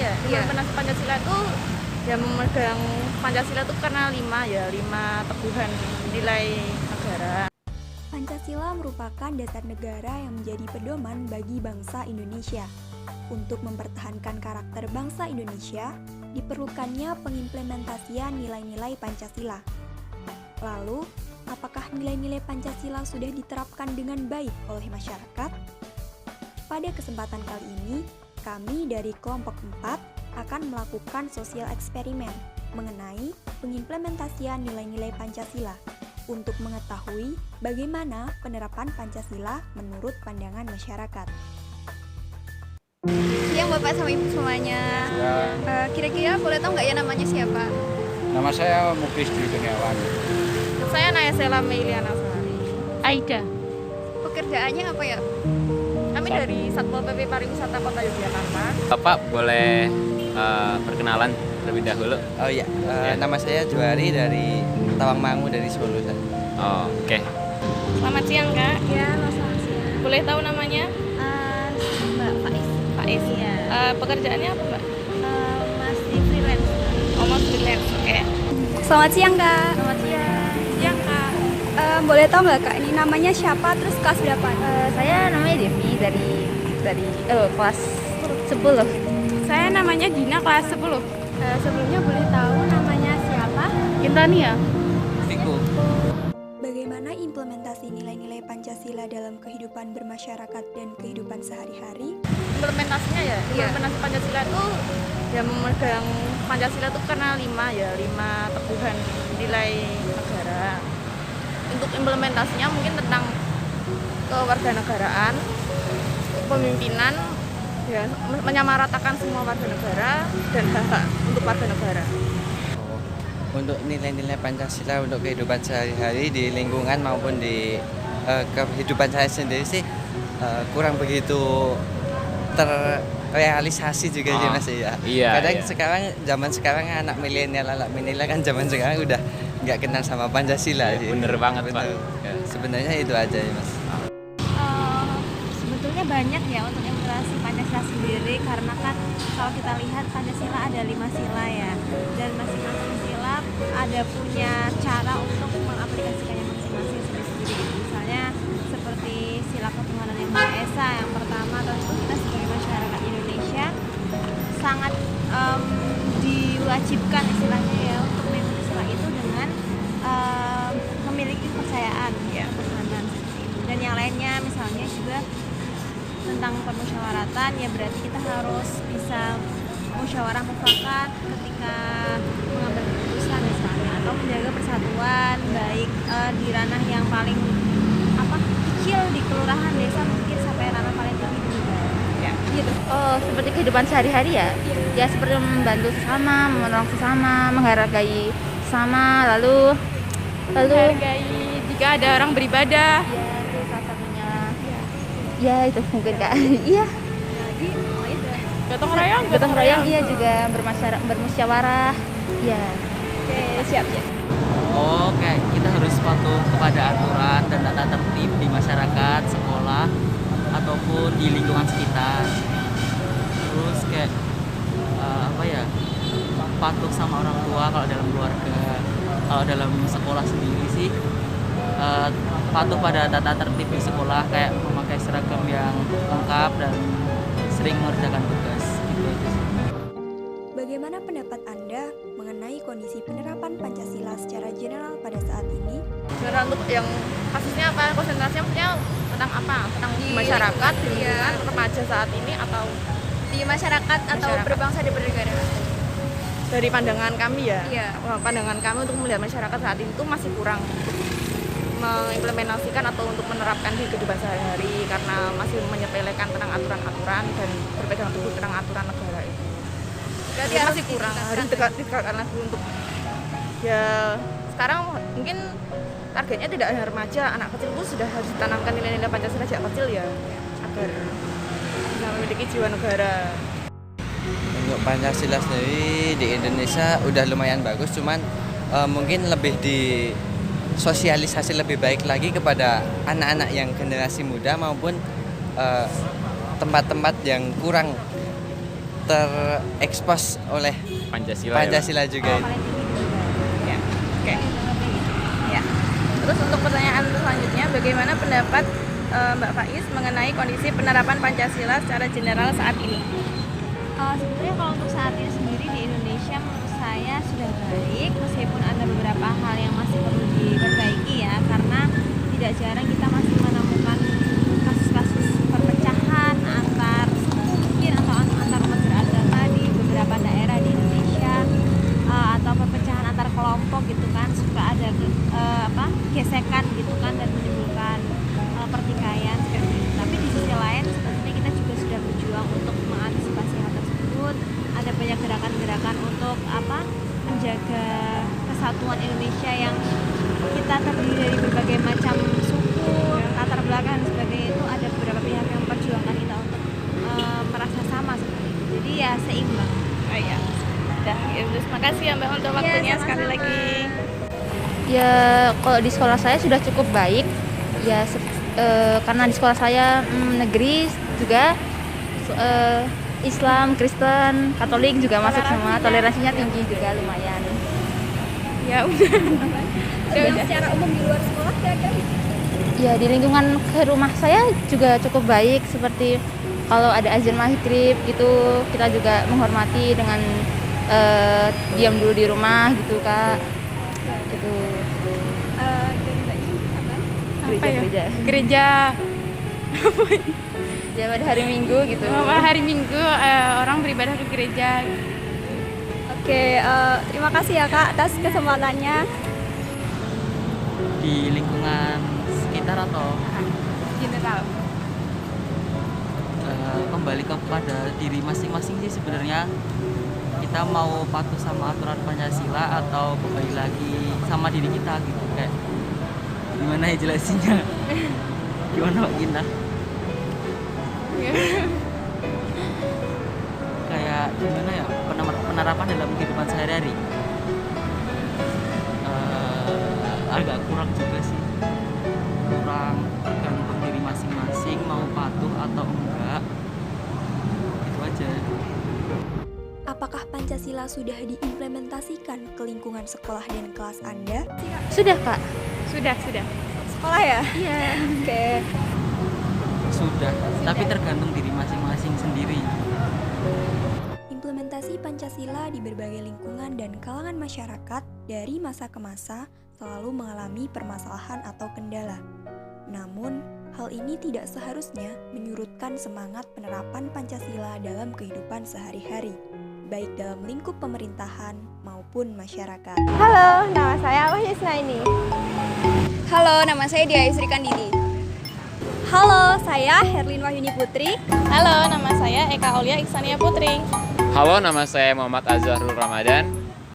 ya. Implementasi Pancasila itu ya memegang Pancasila itu karena lima teguhan nilai negara. Pancasila merupakan dasar negara yang menjadi pedoman bagi bangsa Indonesia. Untuk mempertahankan karakter bangsa Indonesia, diperlukannya pengimplementasian nilai-nilai Pancasila. Lalu, apakah nilai-nilai Pancasila sudah diterapkan dengan baik oleh masyarakat? Pada kesempatan kali ini, kami dari kelompok 4 akan melakukan sosial eksperimen mengenai pengimplementasian nilai-nilai Pancasila untuk mengetahui bagaimana penerapan Pancasila menurut pandangan masyarakat. Siang Bapak sama Ibu semuanya. Kira-kira boleh tahu nggak ya namanya siapa? Nama saya Muklis Dwi Kurniawan. Saya Nayasela Meiliana Sari. Aida. Pekerjaannya apa ya? Kami dari Satpol PP Pariwisata Kota Yogyakarta. Bapak boleh perkenalan terlebih dahulu? Oh iya, nama saya Juari dari Tawangmangu dari Solo. Oh, oke. Selamat siang, Kak. Ya, selamat siang. Boleh tahu namanya? Mbak Faiz. Faiz. Iya. Pekerjaannya apa, Mbak? Masih freelance. Oh, mau freelance. Oke. Selamat siang Kak. Selamat siang. Siang, Kak. Boleh tahu nggak Kak ini namanya siapa terus kelas berapa? Saya namanya Devi dari kelas 10. Saya namanya Gina, kelas 10. Sebelumnya boleh tahu namanya siapa? Intania. Viko. Bagaimana implementasi nilai-nilai Pancasila dalam kehidupan bermasyarakat dan kehidupan sehari-hari? Implementasinya ya, implementasi Pancasila itu ya memegang Pancasila itu karena lima teguhan nilai negara. Untuk implementasinya mungkin tentang kewarganegaraan, kepemimpinan, ya menyamaratakan semua warga negara dan hak-hak untuk warga negara. Untuk nilai-nilai Pancasila untuk kehidupan sehari-hari di lingkungan maupun di kehidupan saya sendiri sih kurang begitu terrealisasi juga sih Mas ya. Iya. Kadang Iya. zaman sekarang anak milenial kan zaman sekarang udah nggak kenal sama Pancasila Iya, sih. bener banget, Pak. Bener. Ya. Sebenarnya itu aja ya Mas. Sebetulnya banyak ya untuk implementasi Pancasila sendiri, karena kan kalau kita lihat Pancasila ada 5 sila ya, dan masing-masing sila ada punya cara untuk mengaplikasikannya masing-masing sendiri-sendiri. Misalnya seperti sila ketuhanan yang Maha Esa yang pertama, tentu kita sebagai masyarakat Indonesia sangat diwajibkan istilahnya ya untuk mengikuti sila itu dengan memiliki kepercayaan ya ketuhanan seperti itu. Dan yang lainnya misalnya juga tentang permusyawaratan, ya berarti kita harus bisa musyawarah mufakat ketika mengambil keputusan misalnya, atau menjaga persatuan baik di ranah yang paling kecil di kelurahan, desa, mungkin sampai ranah paling tinggi di negara. Ya, gitu. Oh, seperti kehidupan sehari-hari ya? Ya, seperti membantu sesama, menolong sesama, menghargai sesama, lalu Menghargai jika ada orang beribadah. ya, itu salah satunya. Ya, itu mungkin, Kak. Iya. Gotong royong, Gotong royong, iya juga bermusyawarah. Iya. Oke, siap ya. Oh, kayak kita harus patuh kepada aturan dan tata tertib di masyarakat, sekolah, ataupun di lingkungan sekitar. Terus kayak patuh sama orang tua kalau dalam keluarga. Kalau dalam sekolah sendiri sih patuh pada tata tertib di sekolah, kayak memakai seragam yang lengkap dan sering mengerjakan tugas. Gitu aja sih. Bagaimana pendapat Anda mengenai kondisi penerapan Pancasila secara general pada saat ini? Sebenarnya untuk yang kasusnya apa, konsentrasinya maksudnya tentang apa? Tentang masyarakat, di lingkungan remaja saat ini, atau Di masyarakat atau Masyarakat. berbangsa dan bernegara? dari pandangan kami ya? Iya. Pandangan kami untuk melihat masyarakat saat ini itu masih kurang mengimplementasikan atau untuk menerapkan di kehidupan sehari-hari, karena masih menyepelekan tentang aturan-aturan dan berpegang teguh tentang aturan negara itu. Berarti Jadi harus masih kurang, ditingkatkan. harus ditingkatkan lagi untuk ya sekarang mungkin targetnya tidak hanya remaja, anak kecil pun sudah harus ditanamkan nilai-nilai Pancasila sejak kecil ya, agar bisa memiliki jiwa negara. Untuk Pancasila sendiri di Indonesia udah lumayan bagus, cuman mungkin lebih di sosialisasi lebih baik lagi kepada anak-anak yang generasi muda maupun tempat-tempat yang kurang terekspos oleh Pancasila. Pancasila juga itu. Paling tinggi juga. Ya. Oke. Ya. Terus untuk pertanyaan selanjutnya, bagaimana pendapat Mbak Faiz mengenai kondisi penerapan Pancasila secara general saat ini? Sebenarnya kalau untuk saat ini sendiri di Indonesia menurut saya sudah baik, meskipun ada beberapa hal yang masih perlu diperbaiki ya, karena tidak jarang kita masih menemukan kasus-kasus perpecahan antar suku mungkin atau antar umat beragama di beberapa daerah di Indonesia, atau perpecahan antar kelompok gitu kan, suka ada gesekan gitu kan dan menimbulkan pertikaian seperti itu. Tapi di sisi lain sebenarnya kita juga sudah berjuang untuk mengantisipasi hal tersebut. Ada banyak gerakan-gerakan untuk menjaga kesatuan Indonesia yang kita terdiri dari berbagai macam suku, latar belakang dan sebagainya. Itu ada beberapa pihak yang memperjuangkan kita untuk merasa sama seperti itu. Jadi ya seimbang. Oh iya. Udah, ya, terima kasih ya Mbak untuk waktunya sekali sama-sama. lagi. Ya kalau di sekolah saya sudah cukup baik. Ya karena di sekolah saya negeri juga Islam, Kristen, Katolik juga masuk semua. Toleransinya tinggi juga lumayan. Ya udah. Dan secara umum di luar sekolah kira-kira Ya di lingkungan ke rumah saya juga cukup baik, seperti kalau ada azan maghrib gitu kita juga menghormati dengan diam dulu di rumah gitu Kak. Gitu. Gereja Ya pada hari Minggu gitu. hari Minggu orang beribadah ke gereja. Oke, terima kasih ya Kak atas kesempatannya. Di lingkungan sekitar atau General. kembali kepada diri masing-masing sih sebenarnya. Kita mau patuh sama aturan Pancasila atau kembali lagi sama diri kita gitu, kayak gimana ya jelasinnya? Gimana Pak Gina? Kayak gimana ya penerapan dalam kehidupan sehari-hari? Agak kurang juga sih, kurang tergantung diri masing-masing mau patuh atau enggak, itu aja. Apakah Pancasila sudah diimplementasikan ke lingkungan sekolah dan kelas Anda? Sudah Kak. Sudah. Sekolah ya? Iya. Oke. Sudah, tapi tergantung diri masing-masing sendiri. Implementasi Pancasila di berbagai lingkungan dan kalangan masyarakat dari masa ke masa selalu mengalami permasalahan atau kendala. Namun, hal ini tidak seharusnya menyurutkan semangat penerapan Pancasila dalam kehidupan sehari-hari, baik dalam lingkup pemerintahan maupun masyarakat. Halo, nama saya Yusna ini. Halo, nama saya Dia Isri Kandidi. Halo, saya Herlin Wahyuni Putri. Halo, nama saya Eka Aulia Iksania Putri. Halo, nama saya Muhammad Azharul Ramadan.